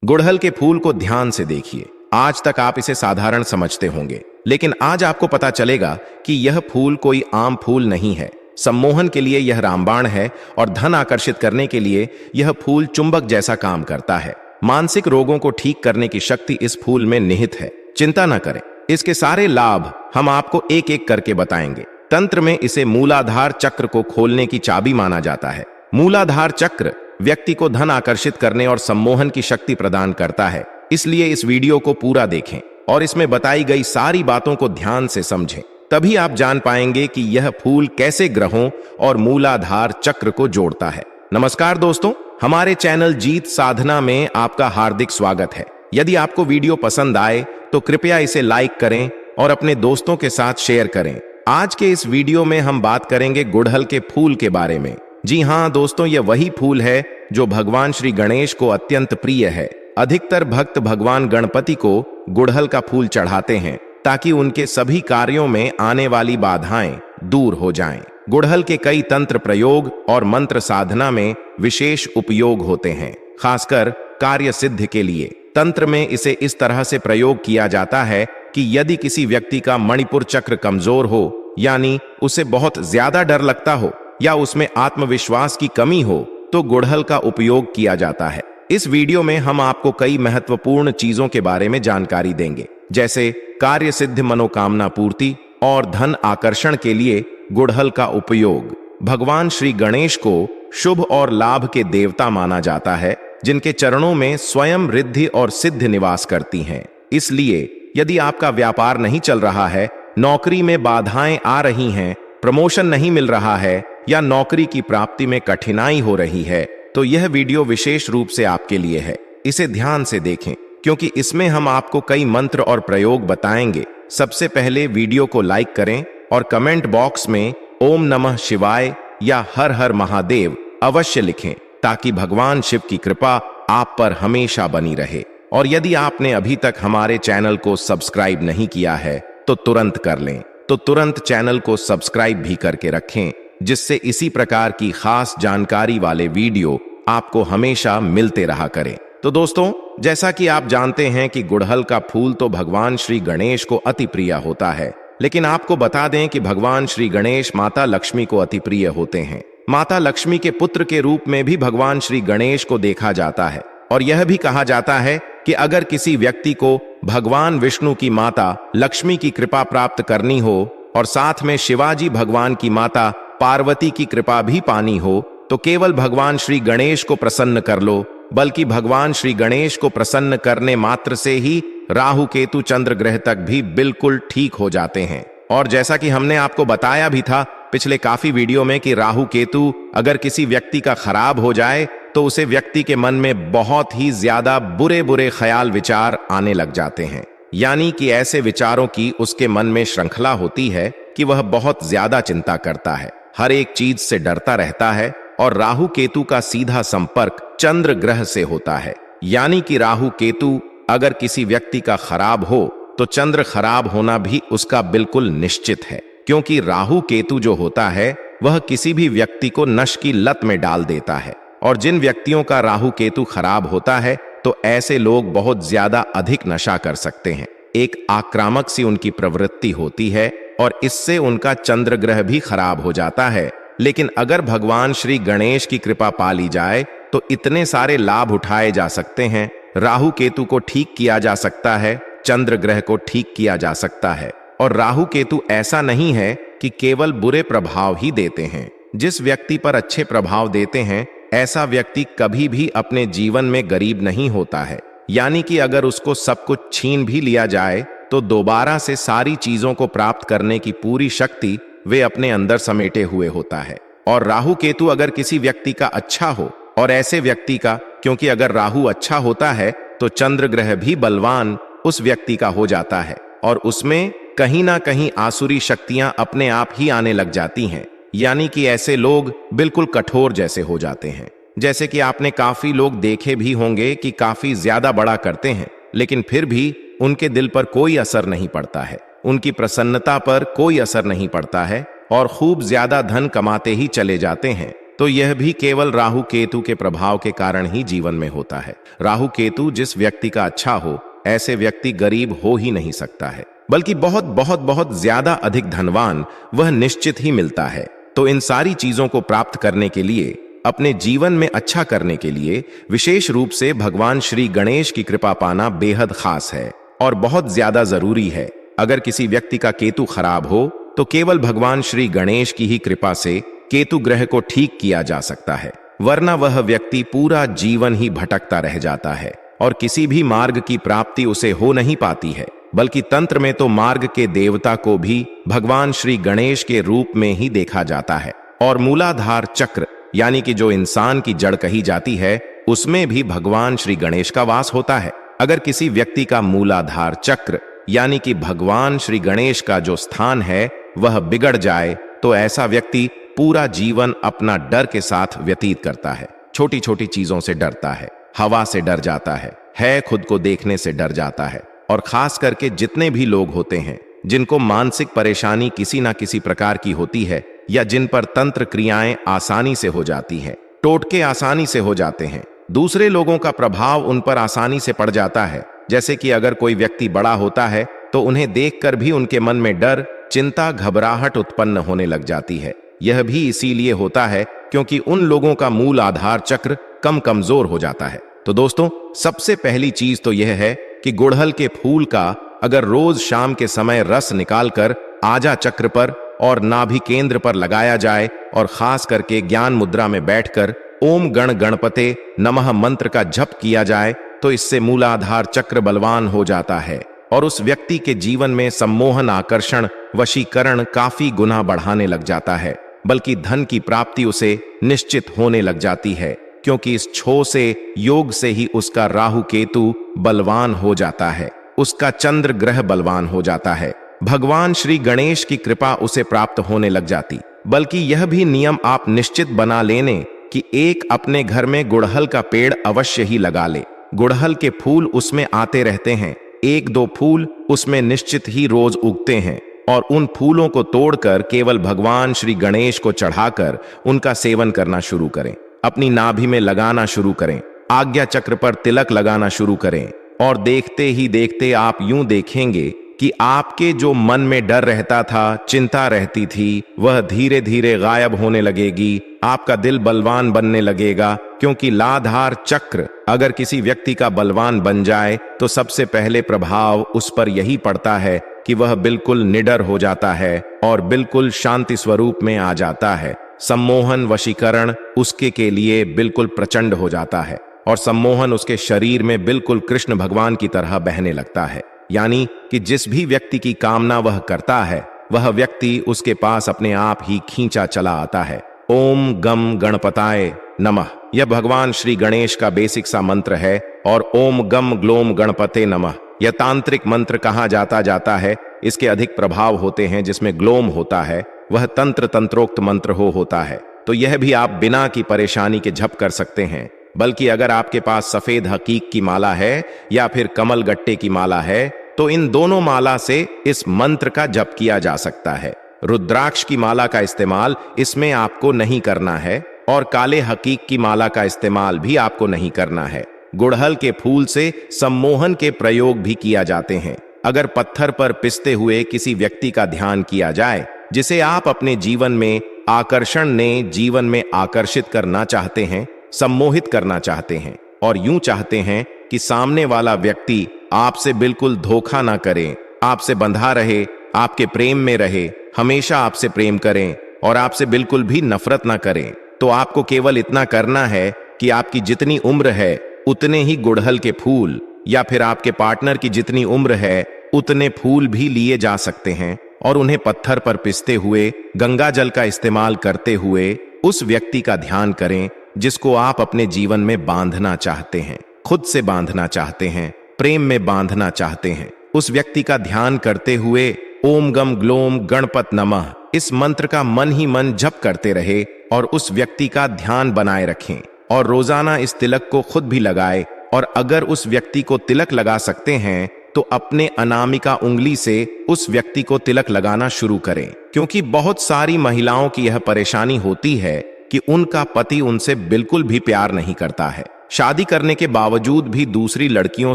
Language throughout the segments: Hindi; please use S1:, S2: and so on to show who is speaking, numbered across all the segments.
S1: गुड़हल के फूल को ध्यान से देखिए। आज तक आप इसे साधारण समझते होंगे, लेकिन आज आपको पता चलेगा कि यह फूल कोई आम फूल नहीं है। सम्मोहन के लिए यह रामबाण है और धन आकर्षित करने के लिए यह फूल चुंबक जैसा काम करता है। मानसिक रोगों को ठीक करने की शक्ति इस फूल में निहित है। चिंता न करें, इसके सारे लाभ हम आपको एक एक करके बताएंगे। तंत्र में इसे मूलाधार चक्र को खोलने की चाबी माना जाता है। मूलाधार चक्र व्यक्ति को धन आकर्षित करने और सम्मोहन की शक्ति प्रदान करता है। इसलिए इस वीडियो को पूरा देखें और इसमें बताई गई सारी बातों को ध्यान से समझें। तभी आप जान पाएंगे कि यह फूल कैसे ग्रहों और मूलाधार चक्र को जोड़ता है। नमस्कार दोस्तों, हमारे चैनल जीत साधना में आपका हार्दिक स्वागत है। यदि आपको वीडियो पसंद आए तो कृपया इसे लाइक करें और अपने दोस्तों के साथ शेयर करें। आज के इस वीडियो में हम बात करेंगे गुड़हल के फूल के बारे में। जी हाँ दोस्तों, यह वही फूल है जो भगवान श्री गणेश को अत्यंत प्रिय है। अधिकतर भक्त भगवान गणपति को गुड़हल का फूल चढ़ाते हैं ताकि उनके सभी कार्यों में आने वाली बाधाएं दूर हो जाएं। गुड़हल के कई तंत्र प्रयोग और मंत्र साधना में विशेष उपयोग होते हैं, खासकर कार्य सिद्ध के लिए। तंत्र में इसे इस तरह से प्रयोग किया जाता है कि यदि किसी व्यक्ति का मणिपुर चक्र कमजोर हो, यानी उसे बहुत ज्यादा डर लगता हो या उसमें आत्मविश्वास की कमी हो, तो गुड़हल का उपयोग किया जाता है। इस वीडियो में हम आपको कई महत्वपूर्ण चीजों के बारे में जानकारी देंगे, जैसे कार्य सिद्ध मनोकामना पूर्ति और धन आकर्षण के लिए गुड़हल का उपयोग। भगवान श्री गणेश को शुभ और लाभ के देवता माना जाता है, जिनके चरणों में स्वयं रिद्धि और सिद्ध निवास करती हैं। इसलिए यदि आपका व्यापार नहीं चल रहा है, नौकरी में बाधाएं आ रही हैं, प्रमोशन नहीं मिल रहा है या नौकरी की प्राप्ति में कठिनाई हो रही है, तो यह वीडियो विशेष रूप से आपके लिए है। इसे ध्यान से देखें क्योंकि इसमें हम आपको कई मंत्र और प्रयोग बताएंगे। सबसे पहले वीडियो को लाइक करें और कमेंट बॉक्स में ओम नमः शिवाय या हर हर महादेव अवश्य लिखें ताकि भगवान शिव की कृपा आप पर हमेशा बनी रहे। और यदि आपने अभी तक हमारे चैनल को सब्सक्राइब नहीं किया है तो तुरंत कर लें। तो तुरंत चैनल को सब्सक्राइब भी करके रखें, जिससे इसी प्रकार की खास जानकारी वाले वीडियो आपको हमेशा मिलते रहा करें। तो दोस्तों, जैसा कि आप जानते हैं कि गुड़हल का फूल तो भगवान श्री गणेश को अति प्रिय होता है, लेकिन आपको बता दें कि भगवान श्री गणेश माता लक्ष्मी को अति प्रिय होते हैं। माता लक्ष्मी के पुत्र के रूप में भी भगवान श्री गणेश को देखा जाता है और यह भी कहा जाता है कि अगर किसी व्यक्ति को भगवान विष्णु की माता लक्ष्मी की कृपा प्राप्त करनी हो और साथ में शिवाजी भगवान की माता पार्वती की कृपा भी पानी हो, तो केवल भगवान श्री गणेश को प्रसन्न कर लो। बल्कि भगवान श्री गणेश को प्रसन्न करने मात्र से ही राहु केतु चंद्र ग्रह तक भी बिल्कुल ठीक हो जाते हैं। और जैसा कि हमने आपको बताया भी था पिछले काफी वीडियो में कि राहु केतु अगर किसी व्यक्ति का खराब हो जाए तो उसे व्यक्ति के मन में बहुत ही ज्यादा बुरे बुरे ख्याल विचार आने लग जाते हैं। यानी कि ऐसे विचारों की उसके मन में श्रृंखला होती है कि वह बहुत ज्यादा चिंता करता है, हर एक चीज से डरता रहता है। और राहु केतु का सीधा संपर्क चंद्र ग्रह से होता है। यानी कि राहु केतु अगर किसी व्यक्ति का खराब हो तो चंद्र खराब होना भी उसका बिल्कुल निश्चित है, क्योंकि राहु केतु जो होता है वह किसी भी व्यक्ति को नशे की लत में डाल देता है। और जिन व्यक्तियों का राहु केतु खराब होता है तो ऐसे लोग बहुत ज्यादा अधिक नशा कर सकते हैं। एक आक्रामक सी उनकी प्रवृत्ति होती है और इससे उनका चंद्र ग्रह भी खराब हो जाता है। लेकिन अगर भगवान श्री गणेश की कृपा पा ली जाए तो इतने सारे लाभ उठाए जा सकते हैं। राहु केतु को ठीक किया जा सकता है, चंद्र ग्रह को ठीक किया जा सकता है। और राहु केतु ऐसा नहीं है कि केवल बुरे प्रभाव ही देते हैं। जिस व्यक्ति पर अच्छे प्रभाव देते हैं, ऐसा व्यक्ति कभी भी अपने जीवन में गरीब नहीं होता है। यानी कि अगर उसको सब कुछ छीन भी लिया जाए तो दोबारा से सारी चीजों को प्राप्त करने की पूरी शक्ति वे अपने अंदर समेटे हुए होता है। और राहु केतु अगर किसी व्यक्ति का अच्छा हो, और ऐसे व्यक्ति का, क्योंकि अगर राहु अच्छा होता है तो चंद्र ग्रह भी बलवान उस व्यक्ति का हो जाता है और उसमें कहीं ना कहीं आसुरी शक्तियां अपने आप ही आने लग जाती हैं। यानी कि ऐसे लोग बिल्कुल कठोर जैसे हो जाते हैं। जैसे कि आपने काफी लोग देखे भी होंगे कि काफी ज्यादा बड़ा करते हैं, लेकिन फिर भी उनके दिल पर कोई असर नहीं पड़ता है, उनकी प्रसन्नता पर कोई असर नहीं पड़ता है और खूब ज्यादा धन कमाते ही चले जाते हैं। तो यह भी केवल राहु केतु के प्रभाव के कारण ही जीवन में होता है। राहु केतु जिस व्यक्ति का अच्छा हो, ऐसे व्यक्ति गरीब हो ही नहीं सकता है, बल्कि बहुत बहुत बहुत ज्यादा अधिक धनवान वह निश्चित ही मिलता है। तो इन सारी चीजों को प्राप्त करने के लिए, अपने जीवन में अच्छा करने के लिए विशेष रूप से भगवान श्री गणेश की कृपा पाना बेहद खास है और बहुत ज्यादा जरूरी है। अगर किसी व्यक्ति का केतु खराब हो तो केवल भगवान श्री गणेश की ही कृपा से केतु ग्रह को ठीक किया जा सकता है, वरना वह व्यक्ति पूरा जीवन ही भटकता रह जाता है और किसी भी मार्ग की प्राप्ति उसे हो नहीं पाती है। बल्कि तंत्र में तो मार्ग के देवता को भी भगवान श्री गणेश के रूप में ही देखा जाता है और मूलाधार चक्र यानी कि जो इंसान की जड़ कही जाती है, उसमें भी भगवान श्री गणेश का वास होता है। अगर किसी व्यक्ति का मूलाधार चक्र यानी कि भगवान श्री गणेश का जो स्थान है वह बिगड़ जाए तो ऐसा व्यक्ति पूरा जीवन अपना डर के साथ व्यतीत करता है। छोटी छोटी चीजों से डरता है, हवा से डर जाता है खुद को देखने से डर जाता है। और खास करके जितने भी लोग होते हैं जिनको मानसिक परेशानी किसी ना किसी प्रकार की होती है या जिन पर तंत्र क्रियाएं आसानी से हो जाती हैं, टोटके आसानी से हो जाते हैं, दूसरे लोगों का प्रभाव उन पर आसानी से पड़ जाता है। जैसे कि अगर कोई व्यक्ति बड़ा होता है तो उन्हें देखकर भी उनके मन में डर, चिंता, घबराहट उत्पन्न होने लग जाती है। यह भी इसीलिए होता है क्योंकि उन लोगों का मूल आधार चक्र कमजोर हो जाता है। तो दोस्तों, सबसे पहली चीज तो यह है कि गुड़हल के फूल का अगर रोज शाम के समय रस निकालकर आजा चक्र पर और नाभि केंद्र पर लगाया जाए और खास करके ज्ञान मुद्रा में बैठकर ओम गण गणपते नमः मंत्र का जप किया जाए तो इससे मूलाधार चक्र बलवान हो जाता है और उस व्यक्ति के जीवन में सम्मोहन, आकर्षण, वशीकरण काफी गुना बढ़ाने लग जाता है। बल्कि धन की प्राप्ति उसे निश्चित होने लग जाती है क्योंकि इस छो से योग से ही उसका राहु केतु बलवान हो जाता है, उसका चंद्र ग्रह बलवान हो जाता है, भगवान श्री गणेश की कृपा उसे प्राप्त होने लग जाती। बल्कि यह भी नियम आप निश्चित बना लेने कि एक अपने घर में गुड़हल का पेड़ अवश्य ही लगा ले। गुड़हल के फूल उसमें आते रहते हैं, एक दो फूल उसमें निश्चित ही रोज उगते हैं और उन फूलों को तोड़कर केवल भगवान श्री गणेश को चढ़ाकर उनका सेवन करना शुरू करें। अपनी नाभि में लगाना शुरू करें, आज्ञा चक्र पर तिलक लगाना शुरू करें और देखते ही देखते आप यूं देखेंगे कि आपके जो मन में डर रहता था, चिंता रहती थी, वह धीरे धीरे गायब होने लगेगी। आपका दिल बलवान बनने लगेगा क्योंकि लाधार चक्र अगर किसी व्यक्ति का बलवान बन जाए तो सबसे पहले प्रभाव उस पर यही पड़ता है कि वह बिल्कुल निडर हो जाता है और बिल्कुल शांति स्वरूप में आ जाता है। सम्मोहन, वशीकरण उसके के लिए बिल्कुल प्रचंड हो जाता है और सम्मोहन उसके शरीर में बिल्कुल कृष्ण भगवान की तरह बहने लगता है। यानी कि जिस भी व्यक्ति की कामना वह करता है वह व्यक्ति उसके पास अपने आप ही खींचा चला आता है। ओम गम गणपताय नमः यह भगवान श्री गणेश का बेसिक सा मंत्र है और ओम गम ग्लोम गणपते नमः यह तांत्रिक मंत्र कहा जाता है। इसके अधिक प्रभाव होते हैं जिसमें ग्लोम होता है वह तंत्रोक्त मंत्र होता है। तो यह भी आप बिना की परेशानी के जप कर सकते हैं। बल्कि अगर आपके पास सफेद हकीक की माला है या फिर कमल गट्टे की माला है तो इन दोनों माला से इस मंत्र का जप किया जा सकता है। रुद्राक्ष की माला का इस्तेमाल इसमें आपको नहीं करना है और काले हकीक की माला का इस्तेमाल भी आपको नहीं करना है। गुड़हल के फूल से सम्मोहन के प्रयोग भी किया जाते हैं। अगर पत्थर पर पिसते हुए किसी व्यक्ति का ध्यान किया जाए जिसे आप अपने जीवन में आकर्षण ने जीवन में आकर्षित करना चाहते हैं, सम्मोहित करना चाहते हैं और यूं चाहते हैं कि सामने वाला व्यक्ति आपसे बिल्कुल धोखा ना करे, आपसे बंधा रहे, आपके प्रेम में रहे, हमेशा आपसे प्रेम करें और आपसे बिल्कुल भी नफरत ना करें, तो आपको केवल इतना करना है कि आपकी जितनी उम्र है उतने ही गुड़हल के फूल या फिर आपके पार्टनर की जितनी उम्र है उतने फूल भी लिए जा सकते हैं और उन्हें पत्थर पर पिसते हुए गंगा जल का इस्तेमाल करते हुए उस व्यक्ति का ध्यान करें जिसको आप अपने जीवन में बांधना चाहते हैं, खुद से बांधना चाहते हैं, प्रेम में बांधना चाहते हैं। उस व्यक्ति का ध्यान करते हुए ओम गम ग्लोम गणपत नमः इस मंत्र का मन ही मन जप करते रहे और उस व्यक्ति का ध्यान बनाए रखें और रोजाना इस तिलक को खुद भी लगाए। और अगर उस व्यक्ति को तिलक लगा सकते हैं तो अपने अनामिका उंगली से उस व्यक्ति को तिलक लगाना शुरू करें, क्योंकि बहुत सारी महिलाओं की यह परेशानी होती है कि उनका पति उनसे बिल्कुल भी प्यार नहीं करता है, शादी करने के बावजूद भी दूसरी लड़कियों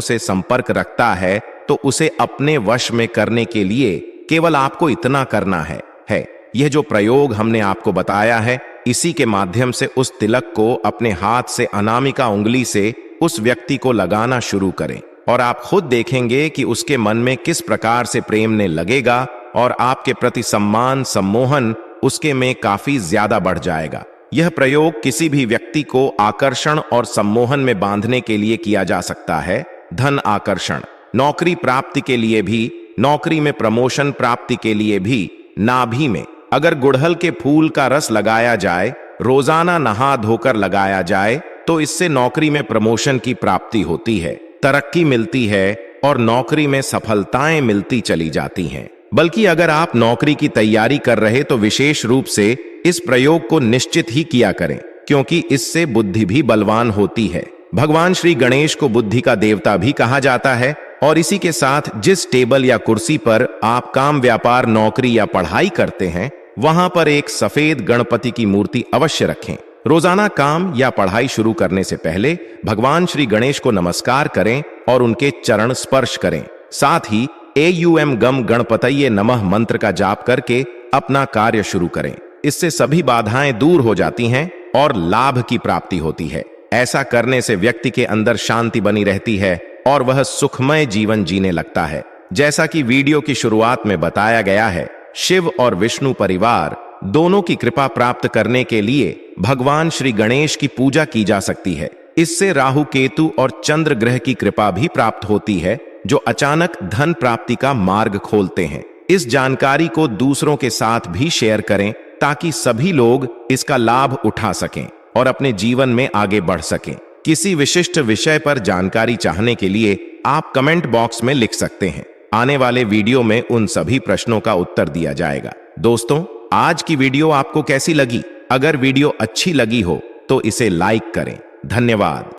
S1: से संपर्क रखता है, तो उसे अपने वश में करने के लिए केवल आपको इतना करना है। यह जो प्रयोग हमने आपको बताया है, इसी के माध्यम से उस तिलक को अपने हाथ से अनामिका उंगली से उस व्यक्ति को लगाना शुरू करें और आप खुद देखेंगे कि उसके मन में किस प्रकार से प्रेम ने लगेगा और आपके प्रति सम्मान सम्मोहन उसके में काफी ज्यादा बढ़ जाएगा। यह प्रयोग किसी भी व्यक्ति को आकर्षण और सम्मोहन में बांधने के लिए किया जा सकता है। धन आकर्षण, नौकरी प्राप्ति के लिए भी, नौकरी में प्रमोशन प्राप्ति के लिए भी। नाभि में अगर गुड़हल के फूल का रस लगाया जाए, रोजाना नहा धोकर लगाया जाए, तो इससे नौकरी में प्रमोशन की प्राप्ति होती है, तरक्की मिलती है और नौकरी में सफलताएं मिलती चली जाती हैं। बल्कि अगर आप नौकरी की तैयारी कर रहे तो विशेष रूप से इस प्रयोग को निश्चित ही किया करें, क्योंकि इससे बुद्धि भी बलवान होती है। भगवान श्री गणेश को बुद्धि का देवता भी कहा जाता है और इसी के साथ जिस टेबल या कुर्सी पर आप काम व्यापार नौकरी या पढ़ाई करते हैं, वहां पर एक सफेद गणपति की मूर्ति अवश्य रखें। रोजाना काम या पढ़ाई शुरू करने से पहले भगवान श्री गणेश को नमस्कार करें और उनके चरण स्पर्श करें। साथ ही एयूएम गम गणपतये नमः मंत्र का जाप करके अपना कार्य शुरू करें। इससे सभी बाधाएं दूर हो जाती हैं और लाभ की प्राप्ति होती है। ऐसा करने से व्यक्ति के अंदर शांति बनी रहती है और वह सुखमय जीवन जीने लगता है। जैसा कि वीडियो की शुरुआत में बताया गया है, शिव और विष्णु परिवार दोनों की कृपा प्राप्त करने के लिए भगवान श्री गणेश की पूजा की जा सकती है। इससे राहु केतु और चंद्र ग्रह की कृपा भी प्राप्त होती है, जो अचानक धन प्राप्ति का मार्ग खोलते हैं। इस जानकारी को दूसरों के साथ भी शेयर करें ताकि सभी लोग इसका लाभ उठा सकें और अपने जीवन में आगे बढ़ सकें। किसी विशिष्ट विषय पर जानकारी चाहने के लिए आप कमेंट बॉक्स में लिख सकते हैं। आने वाले वीडियो में उन सभी प्रश्नों का उत्तर दिया जाएगा। दोस्तों, आज की वीडियो आपको कैसी लगी? अगर वीडियो अच्छी लगी हो तो इसे लाइक करें। धन्यवाद।